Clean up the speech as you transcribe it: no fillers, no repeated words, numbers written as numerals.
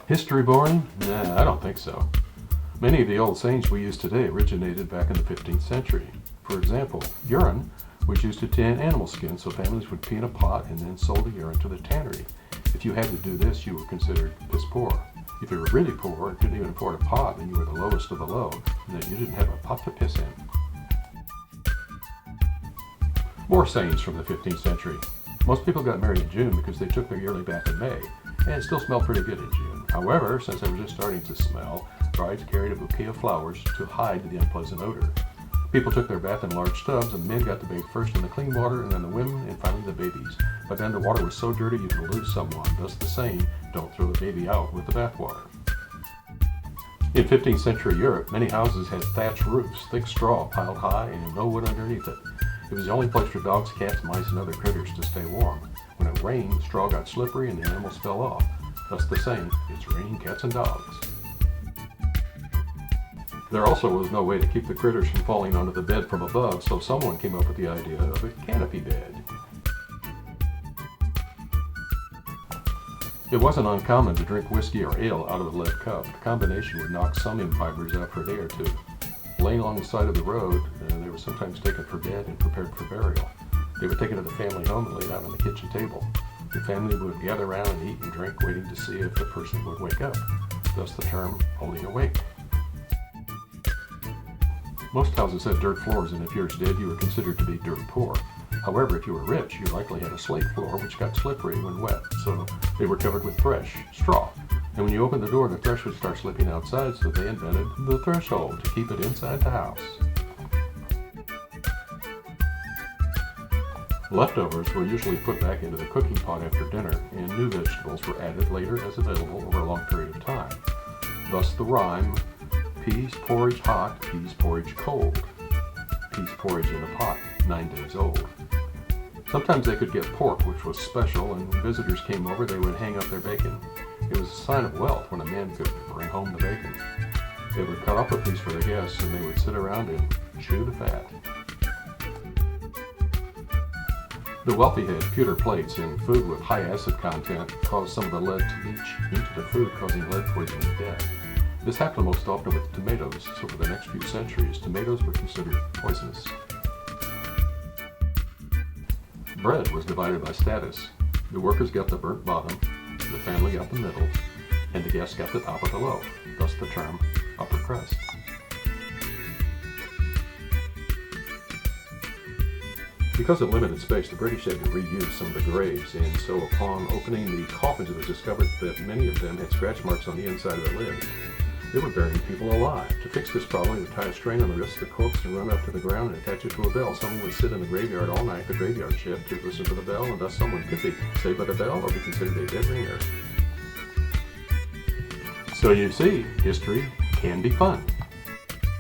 History boring? Nah, I don't think so. Many of the old sayings we use today originated back in the 15th century. For example, urine was used to tan animal skin, so families would pee in a pot and then sold the urine to the tannery. If you had to do this, you were considered piss poor. If you were really poor and couldn't even afford a pot, then you were the lowest of the low, and then you didn't have a pot to piss in. More sayings from the 15th century. Most people got married in June because they took their yearly bath in May, and it still smelled pretty good in June. However, since they were just starting to smell, brides carried a bouquet of flowers to hide the unpleasant odor. People took their bath in large tubs, and the men got to bathe first in the clean water, and then the women, and finally the babies. But then the water was so dirty you could lose someone, thus the saying, don't throw the baby out with the bathwater. In 15th century Europe, many houses had thatched roofs, thick straw piled high, and no wood underneath it. It was the only place for dogs, cats, mice, and other critters to stay warm. When it rained, the straw got slippery and the animals fell off. Thus the saying, it's raining cats and dogs. There also was no way to keep the critters from falling onto the bed from above, so someone came up with the idea of a canopy bed. It wasn't uncommon to drink whiskey or ale out of a lead cup. The combination would knock some imbibers out for a day or two. Laying along the side of the road, they were sometimes taken for dead and prepared for burial. They would take it to the family home and lay it out on the kitchen table. The family would gather around and eat and drink, waiting to see if the person would wake up. Thus the term, holding awake. Most houses had dirt floors, and if yours did, you were considered to be dirt poor. However, if you were rich, you likely had a slate floor, which got slippery when wet, so they were covered with thresh, straw. And when you opened the door, the thresh would start slipping outside, so they invented the threshold to keep it inside the house. Leftovers were usually put back into the cooking pot after dinner, and new vegetables were added later as available over a long period of time. Thus the rhyme, peas porridge hot, peas porridge cold. Peas porridge in a pot, 9 days old. Sometimes they could get pork, which was special, and when visitors came over, they would hang up their bacon. It was a sign of wealth when a man could bring home the bacon. They would cut off a piece for the guests, and they would sit around and chew the fat. The wealthy had pewter plates, and food with high acid content caused some of the lead to leach into the food, causing lead poisoning and death. This happened most often with tomatoes, so for the next few centuries, tomatoes were considered poisonous. Bread was divided by status. The workers got the burnt bottom, the family got the middle, and the guests got the top of the loaf, thus the term upper crust. Because of limited space, the British had to reuse some of the graves, and so upon opening the coffins, it was discovered that many of them had scratch marks on the inside of the lid. They were burying people alive. To fix this problem, they would tie a string on the wrist of the corpse and run up to the ground and attach it to a bell. Someone would sit in the graveyard all night, the graveyard shift, to listen for the bell, and thus someone could be saved by the bell or be considered a dead ringer. So you see, history can be fun.